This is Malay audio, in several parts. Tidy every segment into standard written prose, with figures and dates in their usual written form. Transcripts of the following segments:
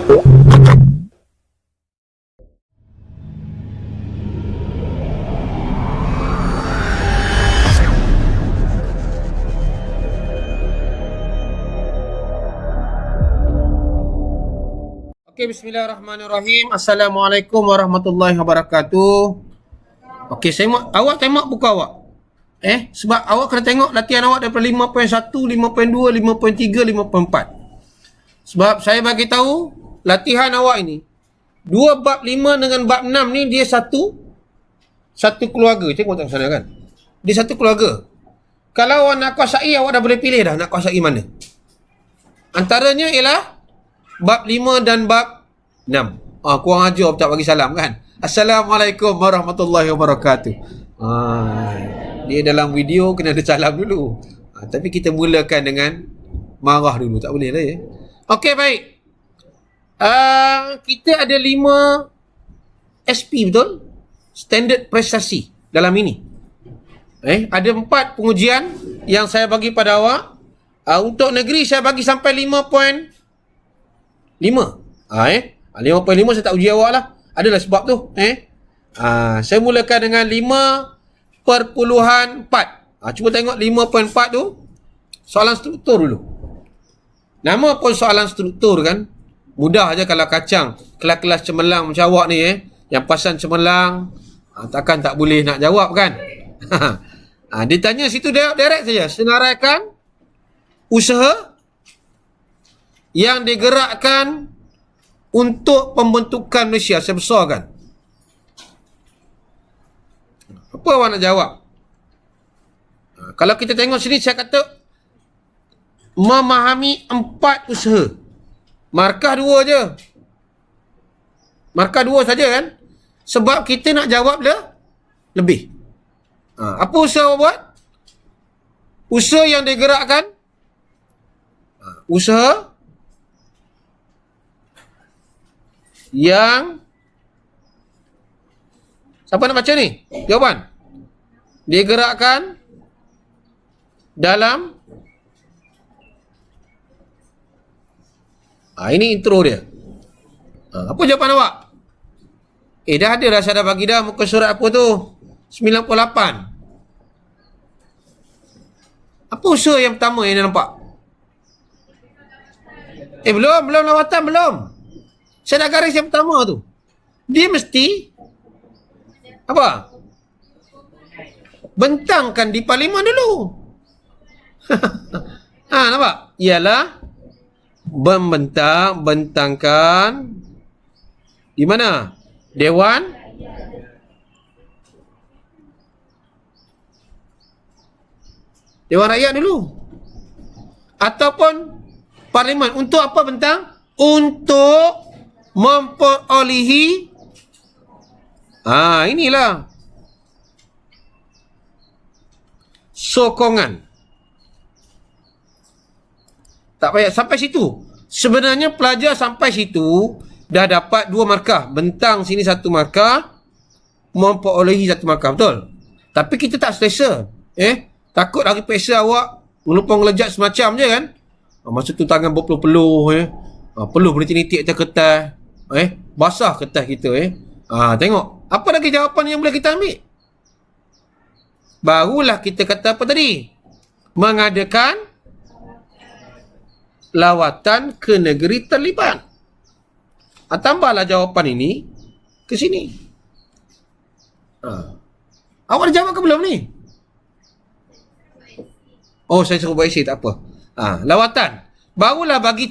Okey, bismillahirrahmanirrahim. Assalamualaikum warahmatullahi wabarakatuh. Okey, awak tengok buku awak. Sebab awak kena tengok latihan awak daripada 5.1, 5.2, 5.3, 5.4. Sebab saya bagi tahu latihan awak ini, 2 bab 5 dengan bab 6 ni dia satu keluarga. Tengok tak sana kan? Dia satu keluarga. Kalau awak nak kuasai, awak dah boleh pilih dah nak kuasai mana. Antaranya ialah bab 5 dan bab 6. Kurang ajar tak bagi salam kan? Assalamualaikum warahmatullahi wabarakatuh. Dia dalam video kena ada salam dulu. Tapi kita mulakan dengan marah dulu. Tak boleh lah ya. Okey, baik. Kita ada 5 SP, betul? Standard prestasi dalam ini. Ada 4 pengujian yang saya bagi pada awak. Untuk negeri saya bagi sampai 5.5. 5.5 saya tak uji awak lah. Adalah sebab tu. Saya mulakan dengan 5.4. Cuba tengok 5.4 tu. Soalan struktur dulu. Nama pun soalan struktur kan. Mudah je kalau kacang kelas-kelas cemerlang macam awak ni yang pasan cemerlang, takkan tak boleh nak jawab kan. Dia tanya situ direct saja. Senaraikan usaha yang digerakkan untuk pembentukan Malaysia. Saya besarkan. Apa awak nak jawab? Kalau kita tengok sini, saya kata memahami 4 usaha. Markah 2 je. Markah 2 saja kan? Sebab kita nak jawab lebih. Apa usaha awak buat? Usaha yang digerakkan. Usaha yang siapa nak baca ni? Jawapan. Digerakkan dalam ini intro dia. Apa jawapan awak? Dah ada dah, saya dah bagi dah muka surat apa tu? 98. Apa usaha yang pertama yang anda nampak? Belum lawatan, belum. Saya dah garis yang pertama tu. Dia mesti apa? Bentangkan di parlimen dulu. Nampak? Ialah bentangkan di mana? Dewan Rakyat dulu. Ataupun parlimen. Untuk apa bentang? Untuk memperolehi inilah sokongan. Tak payah sampai situ. Sebenarnya pelajar sampai situ dah dapat 2 markah. Bentang sini 1 markah, memperolehi 1 markah, betul? Tapi kita tak selesa. Takut lagi periksa awak menumpang lejat semacam je kan. Masa tu tangan berpeluh-peluh peluh beritik-itik atas kertas. Basah kertas kita tengok. Apa lagi jawapan yang boleh kita ambil? Barulah kita kata apa tadi? Mengadakan lawatan ke negeri terlibat. Tambahlah jawapan ini ke sini. Awak dah jawab ke belum ni? Saya suruh buat essay, tak apa. Lawatan. Barulah bagi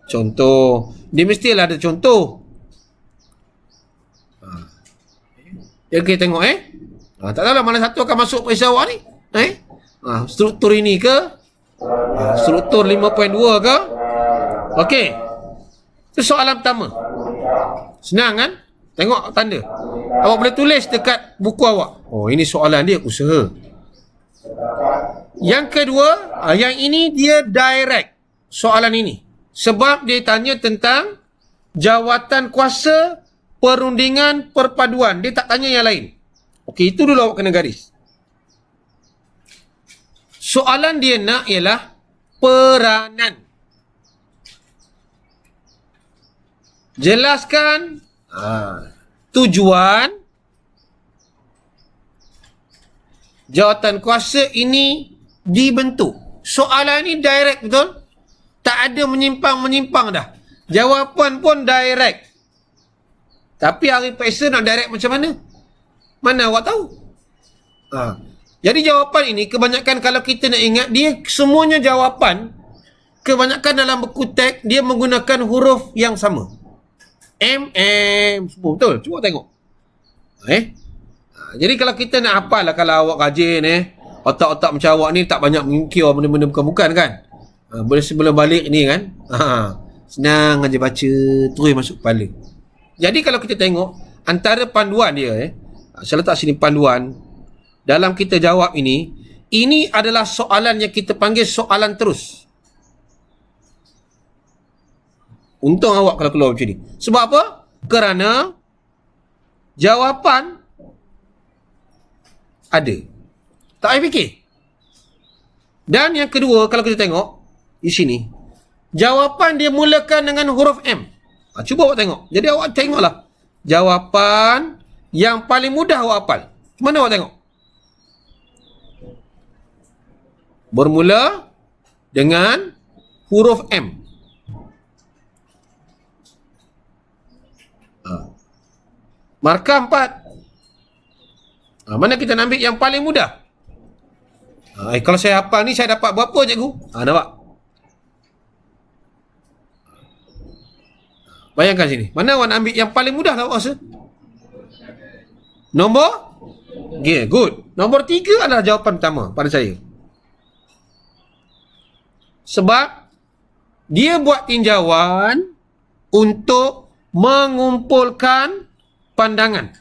contoh. Dia mestilah ada contoh. Kita tengok tak tahulah mana satu akan masuk periksa awak ni. Struktur ini ke? Struktur 5.2 ke? Okey. Itu soalan pertama. Senang kan? Tengok tanda. Awak boleh tulis dekat buku awak. Ini soalan dia, usaha. Yang kedua, yang ini dia direct soalan ini. Sebab dia tanya tentang jawatan kuasa perundingan perpaduan. Dia tak tanya yang lain. Okey, itu dulu awak kena garis. Soalan dia nak ialah peranan. Jelaskan tujuan jawatan kuasa ini dibentuk. Soalan ni direct, betul? Tak ada menyimpang-menyimpang dah. Jawapan pun direct. Tapi hari periksa nak direct macam mana? Mana awak tahu? Jadi jawapan ini kebanyakan kalau kita nak ingat, dia semuanya jawapan, kebanyakan dalam buku teks dia menggunakan huruf yang sama. Semua betul. Cuba tengok. Jadi kalau kita nak hafal lah, kalau awak rajin otak-otak macam awak ni tak banyak mengikir benda-benda bukan-bukan kan. Boleh sebelum balik ni kan. Senang aja baca, terus masuk kepala. Jadi kalau kita tengok antara panduan dia saya letak sini panduan dalam kita jawab ini adalah soalan yang kita panggil soalan terus. Untung awak kalau keluar macam ni. Sebab apa? Kerana jawapan ada. Tak payah fikir. Dan yang kedua, kalau kita tengok di sini, jawapan dia mulakan dengan huruf M. Cuba awak tengok. Jadi awak tengoklah jawapan yang paling mudah awak hafal. Mana awak tengok? Bermula dengan huruf M. Markah 4. Mana kita nak ambil yang paling mudah? Kalau saya hafal ni, saya dapat berapa cikgu? Nampak? Bayangkan sini. Mana awak nak ambil yang paling mudah lah awak rasa? Nombor? Good. Nombor 3 adalah jawapan pertama pada saya. Sebab dia buat tinjauan untuk mengumpulkan pandangan.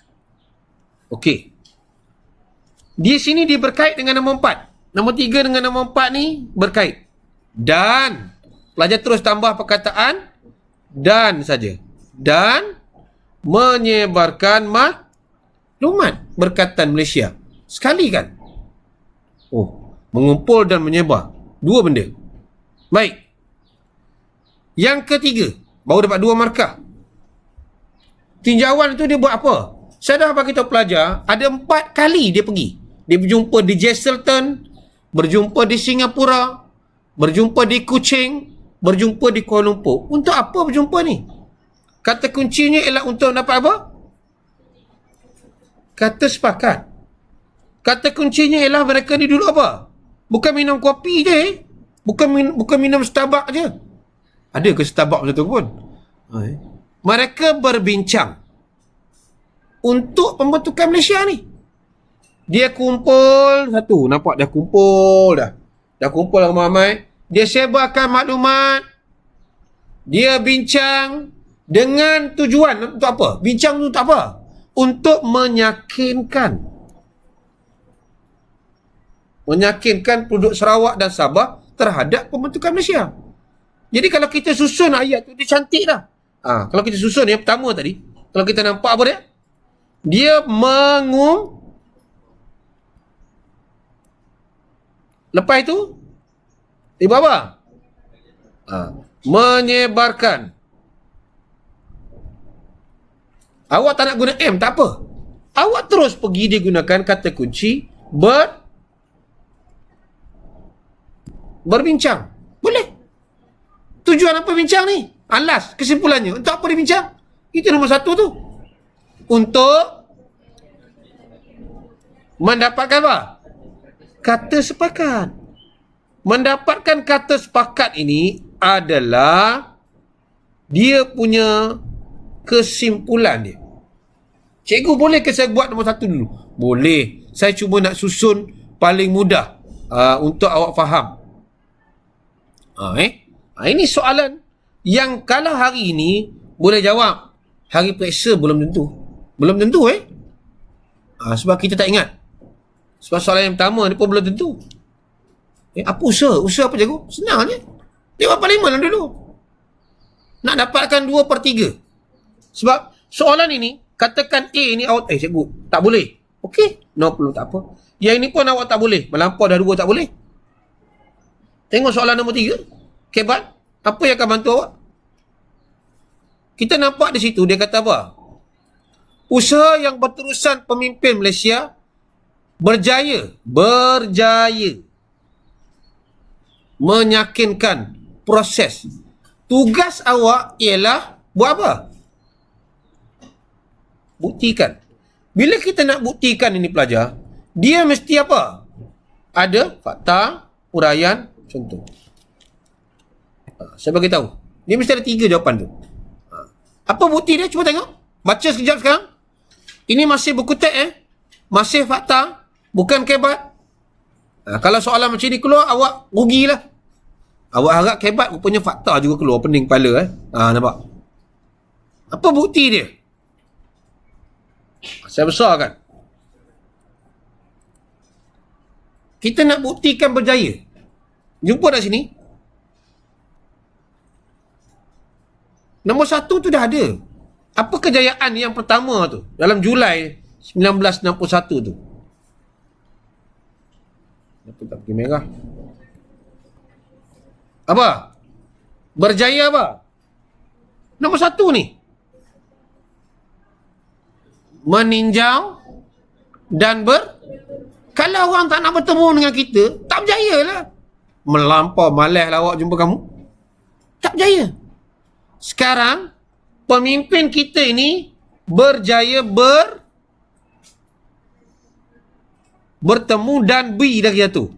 Okey. Di sini dia berkait dengan nombor 4. Nombor 3 dengan nombor 4 ni berkait. Dan pelajar terus tambah perkataan dan saja. Dan menyebarkan maklumat berkatan Malaysia. Sekali kan? Mengumpul dan menyebar. Dua benda. Baik. Yang ketiga, baru dapat 2 markah. Tinjauan itu dia buat apa? Saya dah bagi tahu pelajar, ada 4 kali dia pergi. Dia berjumpa di Jesselton, berjumpa di Singapura, berjumpa di Kuching, berjumpa di Kuala Lumpur. Untuk apa berjumpa ni? Kata kuncinya ialah untuk dapat apa? Kata sepakat. Kata kuncinya ialah mereka ni duduk apa? Bukan minum kopi je. Bukan minum Starbucks je. Ada ke Starbucks macam tu pun? Mereka berbincang untuk pembentukan Malaysia ni. Dia kumpul satu. Nampak dah kumpul dah. Dah kumpul ramai-ramai. Dia sebarkan maklumat. Dia bincang dengan tujuan untuk apa? Bincang untuk apa? Untuk meyakinkan penduduk Sarawak dan Sabah terhadap pembentukan Malaysia. Jadi kalau kita susun ayat tu, dia cantik dah. Kalau kita susun yang pertama tadi, kalau kita nampak apa dia? Dia lepas itu dia buat apa? Menyebarkan. Awak tak nak guna M, tak apa. Awak terus pergi dia gunakan kata kunci berbincang. Boleh. Tujuan apa bincang ni? Alas, kesimpulannya. Untuk apa dia bincang? Itu nombor 1 tu. Untuk mendapatkan apa? Kata sepakat. Mendapatkan kata sepakat ini adalah dia punya kesimpulan dia. Cikgu, boleh ke saya buat nombor 1 dulu? Boleh. Saya cuba nak susun paling mudah untuk awak faham. Ini soalan yang kalau hari ini boleh jawab, hari periksa belum tentu. Belum tentu sebab kita tak ingat. Sebab soalan yang pertama ni pun belum tentu. Apa usaha? Usaha apa cikgu? Senang je. Tengok parlimen lah dulu. Nak dapatkan 2/3. Sebab soalan ini, katakan A ni awak, cikgu, tak boleh. Okey, no problem, tak apa. Yang ini pun awak tak boleh. Melampau dah 2 tak boleh. Tengok soalan nombor 3. Kebat, apa yang akan bantu awak? kita nampak di situ dia kata apa? Usaha yang berterusan pemimpin Malaysia berjaya meyakinkan proses. Tugas awak ialah buat apa? Buktikan. Bila kita nak buktikan ini pelajar, dia mesti apa? Ada fakta, uraian, contoh. Saya bagi tahu. Dia mesti ada 3 jawapan tu. Apa bukti dia? Cuba tengok. Baca sekejap sekarang. Ini masih buku teks masih fakta, bukan kebat. Kalau soalan macam ni keluar, awak rugilah. Awak harap kebat, rupanya fakta juga keluar pening kepala. Nampak? Apa bukti dia? Saya besar kan? Kita nak buktikan berjaya. Jumpa dah sini. Nombor 1 tu dah ada. Apa kejayaan yang pertama tu? Dalam Julai 1961 tu. Kenapa tak pergi merah? Apa? Berjaya apa? Nombor 1 ni. Meninjau dan kalau orang tak nak bertemu dengan kita, tak berjaya lah. Melampau malas lah awak jumpa kamu. Tak berjaya. Sekarang, pemimpin kita ini berjaya bertemu dan dah jatuh.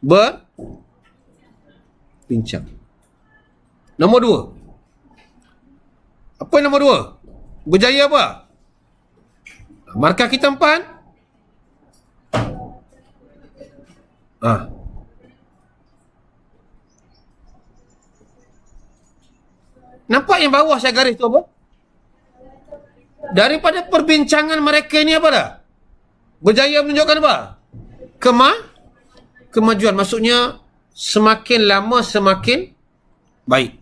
Berbincang. Nombor 2. Apa nombor 2? Berjaya apa? Markah kita 4. Nampak yang bawah saya garis tu apa? Daripada perbincangan mereka ni apa dah? Berjaya menunjukkan apa? Kemajuan. Maksudnya semakin lama semakin baik.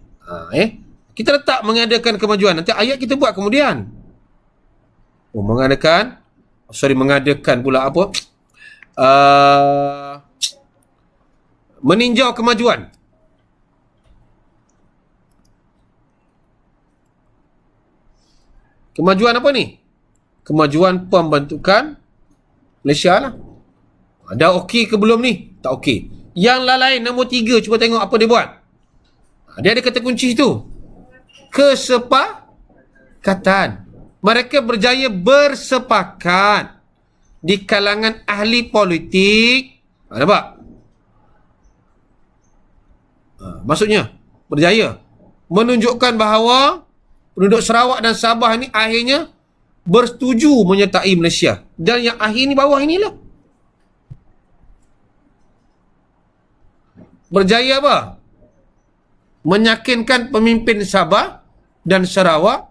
Kita letak mengadakan kemajuan. Nanti ayat kita buat kemudian. Mengadakan pula apa? Meninjau kemajuan. Kemajuan apa ni? Kemajuan pembentukan Malaysia lah. Dah okey ke belum ni? Tak okey. Yang lain nombor 3, cuba tengok apa dia buat. Dia ada kata kunci tu. Kesepakatan. Mereka berjaya bersepakat di kalangan ahli politik. Nampak? Maksudnya berjaya menunjukkan bahawa penduduk Sarawak dan Sabah ni akhirnya bersetuju menyertai Malaysia. Dan yang akhir ni bawah inilah. Berjaya apa? Meyakinkan pemimpin Sabah dan Sarawak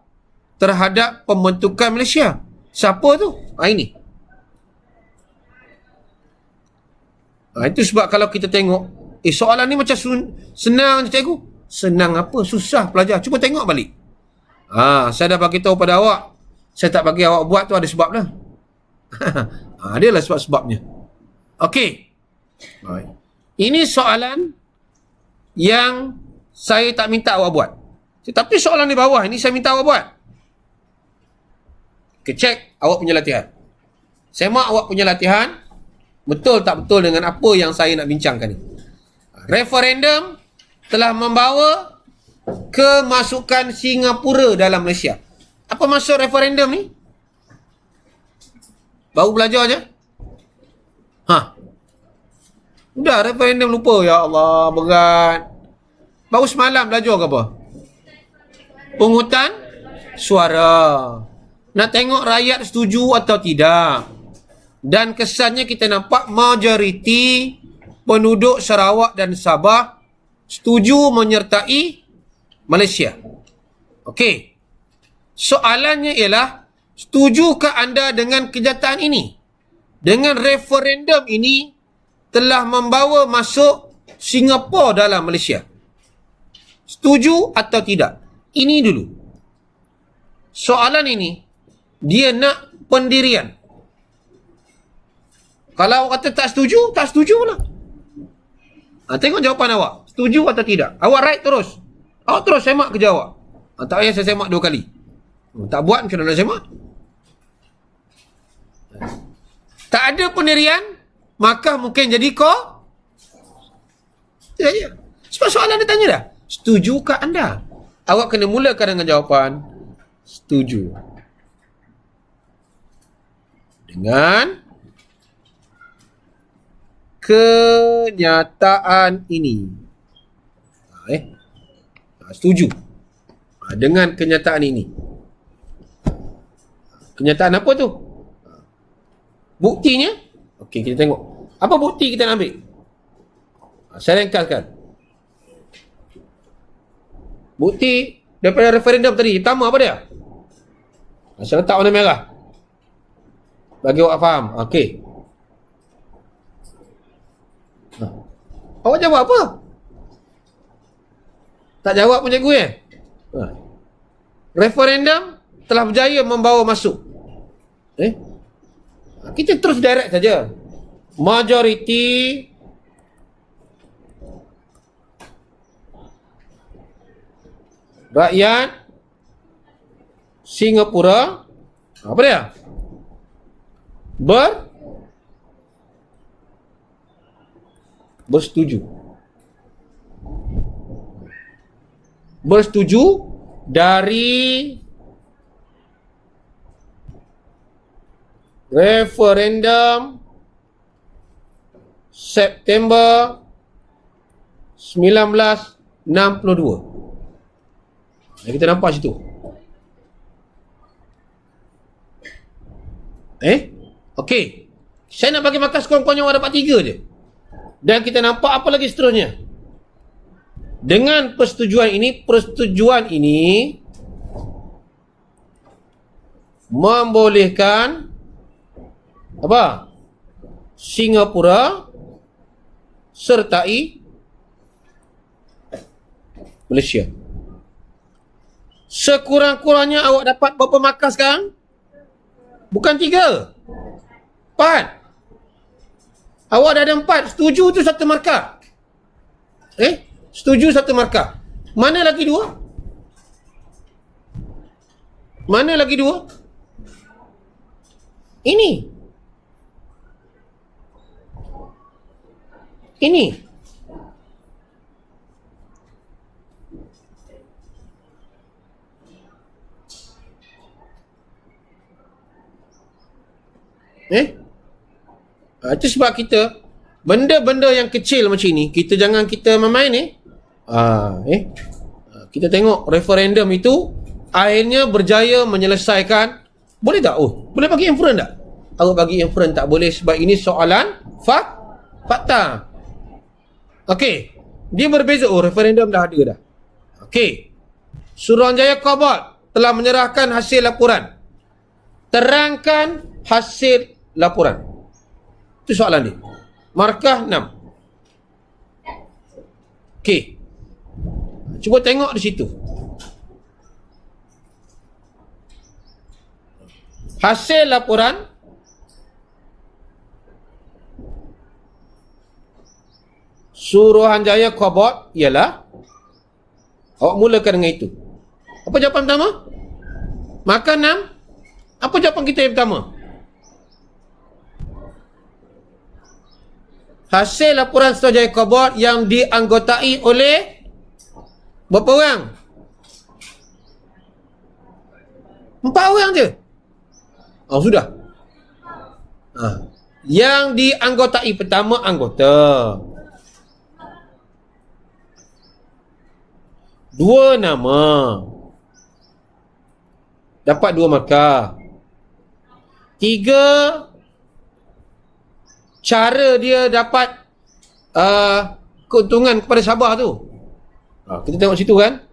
terhadap pembentukan Malaysia. Siapa tu? Ini. Itu sebab kalau kita tengok, soalan ni macam senang je cikgu. Senang apa? Susah pelajar. Cuba tengok balik. Saya dah bagi tahu pada awak. Saya tak bagi awak buat tu ada sebab dah. Adalah sebab-sebabnya. Okey. Ini soalan yang saya tak minta awak buat. Tapi soalan di bawah ini saya minta awak buat. Cek awak punya latihan. Semak awak punya latihan. Betul tak betul dengan apa yang saya nak bincangkan ni. Referendum telah membawa kemasukan Singapura dalam Malaysia. Apa maksud referendum ni? Baru belajar je? Udah referendum lupa. Ya Allah, berat. Baru semalam belajar ke apa? Pungutan suara. Nak tengok rakyat setuju atau tidak. Dan kesannya kita nampak majoriti penduduk Sarawak dan Sabah setuju menyertai Malaysia. Okey. Soalannya ialah, setujukah anda dengan kenyataan ini? Dengan referendum ini telah membawa masuk Singapura dalam Malaysia. Setuju atau tidak? Ini dulu. Soalan ini dia nak pendirian. Kalau awak kata tak setuju, tak setujulah. Tengok jawapan awak. Setuju atau tidak? Awak right terus. Awak terus semak kerja awak. Tak payah saya semak 2 kali. Tak buat macam mana nak semak? Tak ada pendirian, maka mungkin jadi ya. Sebab soalan dia tanya dah, setujukah anda? Awak kena mulakan dengan jawapan setuju. Dengan kenyataan ini. Setuju. Dengan kenyataan ini. Kenyataan apa tu? Buktinya? Okey, kita tengok. Apa bukti kita nak ambil? Saya ringkaskan. Bukti daripada referendum tadi, pertama apa dia? Saya letak warna merah bagi awak faham. Okey. Awak jawab apa? Tak jawab pun cikgu Referendum telah berjaya membawa masuk. Kita terus direct saja. Majoriti rakyat Singapura apa dia? Bersetuju dari referendum September 1962. Kita nampak situ. Okey. Saya nak bagi makan sekurang-kurangnya orang dapat 3 je. Dan kita nampak apa lagi seterusnya. Dengan persetujuan ini membolehkan apa? Singapura sertai Malaysia. Sekurang-kurangnya awak dapat berapa markah sekarang? Bukan 3, 4. Awak dah ada 4. Setuju tu 1 markah. Setuju 1 markah. Mana lagi 2? Mana lagi 2? Ini. Itu sebab kita benda-benda yang kecil macam ni kita jangan kita main kita tengok referendum itu akhirnya berjaya menyelesaikan. Boleh tak? Boleh bagi inference tak? Awak bagi inference tak boleh sebab ini soalan fakta. Okey, dia berbeza. Referendum dah ada dah. Okey, Suruhanjaya Khabar telah menyerahkan hasil laporan. Terangkan hasil laporan. Itu soalan dia. Markah 6. Okey. Cuba tengok di situ. Hasil laporan Suruhanjaya Khabar ialah, awak mulakan dengan itu. Apa jawapan pertama? Markah 6. Apa jawapan kita yang pertama? Hasil laporan Suruhanjaya Khabar yang dianggotai oleh berapa orang? 4 orang je. Sudah. Yang dianggotai pertama anggota. 2 nama. Dapat 2 markah. 3 cara dia dapat keuntungan kepada Sabah tu. Kita tengok situ kan.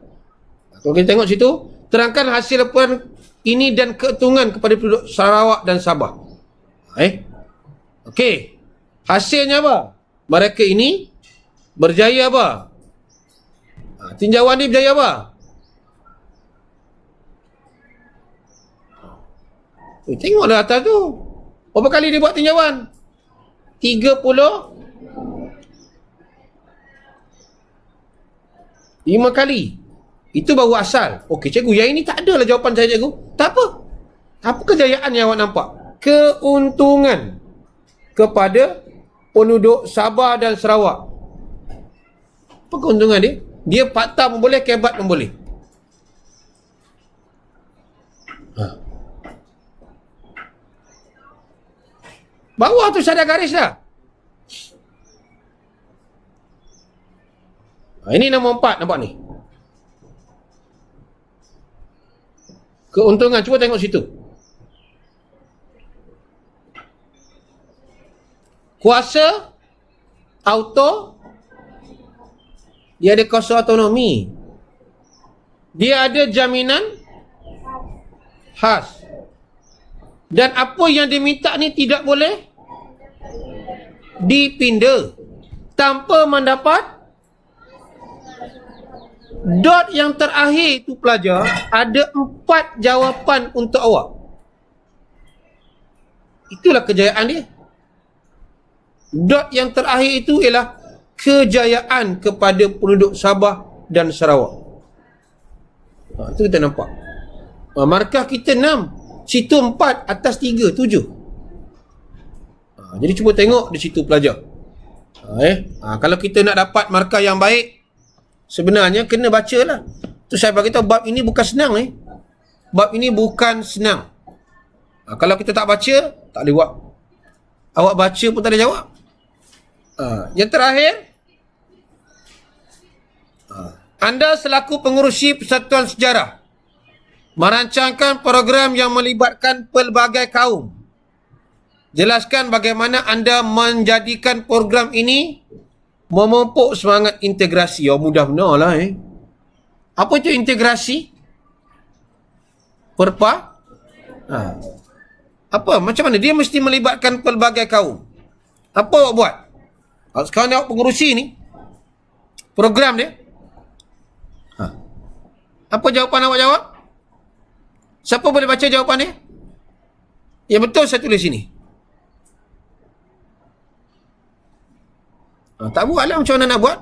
Kalau kita tengok situ, terangkan hasil laporan ini dan keuntungan kepada penduduk Sarawak dan Sabah. Okey. Hasilnya apa? Mereka ini berjaya apa? Tinjauan ni berjaya apa? Tengoklah atas tu. Berapa kali dia buat tinjauan? 35 kali. Itu baru asal. Okey cikgu, yang ini tak adalah jawapan saya cikgu. Tak apa. Apa kejayaan yang awak nampak? Keuntungan kepada penduduk Sabah dan Sarawak. Apa keuntungan dia? Dia fakta pun boleh, kebat pun boleh. Bawah tu saya ada garis dah. Ini nombor 4, nampak ni. Keuntungan, cuba tengok situ. Kuasa auto, dia ada kuasa autonomi. Dia ada jaminan khas. Dan apa yang diminta ni tidak boleh dipinda tanpa mendapat dot yang terakhir tu pelajar. Ada 4 jawapan untuk awak. Itulah kejayaan dia. Dot yang terakhir itu ialah kejayaan kepada penduduk Sabah dan Sarawak. Itu kita nampak. Markah kita 6, situ 4, atas 3, 7. Jadi cuba tengok di situ pelajar. Kalau kita nak dapat markah yang baik, sebenarnya kena baca lah. Tu saya bagi tahu, bab ini bukan senang ni. Bab ini bukan senang. Kalau kita tak baca, tak boleh buat. Awak baca pun tak ada jawab. Yang terakhir, anda selaku pengurusi Persatuan Sejarah merancangkan program yang melibatkan pelbagai kaum. Jelaskan bagaimana anda menjadikan program ini memupuk semangat integrasi. Mudah benar lah Apa itu integrasi? Apa? Macam mana? Dia mesti melibatkan pelbagai kaum. Apa awak buat? Sekarang awak pengurusi ni, program dia. Apa jawapan awak jawab? Siapa boleh baca jawapan dia? Yang betul saya tulis sini. Tak buat lah, macam mana nak buat?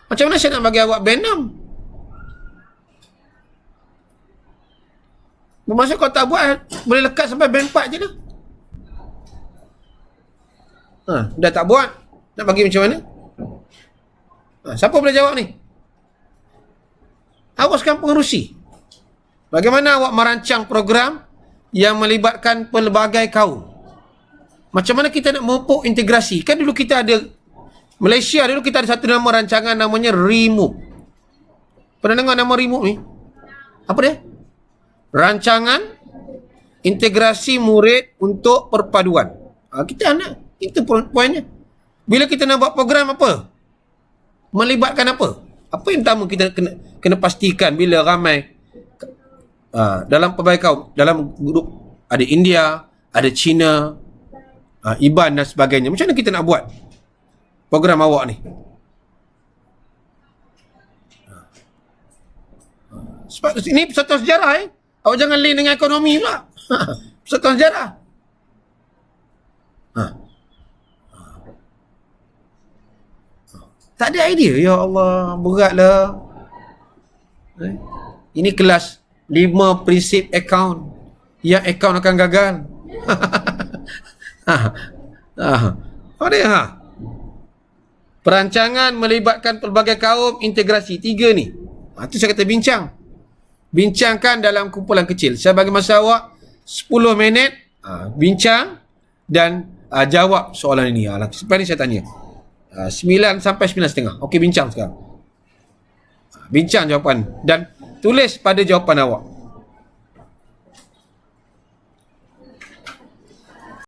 Macam mana saya nak bagi awak band 6? Bermaksud kau tak buat, boleh lekat sampai band 4 je dah. Dah tak buat, nak bagi macam mana? Siapa boleh jawab ni? Awak sekarang pengerusi. Bagaimana awak merancang program yang melibatkan pelbagai kaum? Macam mana kita nak memupuk integrasi? Kan dulu kita ada, Malaysia dulu kita ada satu nama rancangan namanya REMOVE. Pernah dengar nama REMOVE ni? Apa dia? Rancangan Integrasi Murid untuk Perpaduan. Kita nak, itu poinnya. Bila kita nak buat program apa? Melibatkan apa? Apa yang pertama kita kena pastikan bila ramai dalam pelbagai kaum, dalam grup ada India, ada Cina, Iban dan sebagainya. Macam mana kita nak buat program awak ni? Sebab ini persatuan sejarah awak jangan link dengan ekonomi pula. Persatuan sejarah. Tak ada idea. Ya Allah, beratlah. Ini kelas 5 prinsip akaun. Yang akaun akan gagal. Perancangan melibatkan pelbagai kaum, integrasi. 3 ni. Itu saya kata bincang. Bincangkan dalam kumpulan kecil. Saya bagi masa awak 10 minit. Bincang dan jawab soalan ini. Sampai ni saya tanya. 9 sampai 9.30. Okey, bincang sekarang. Bincang jawapan dan tulis pada jawapan awak.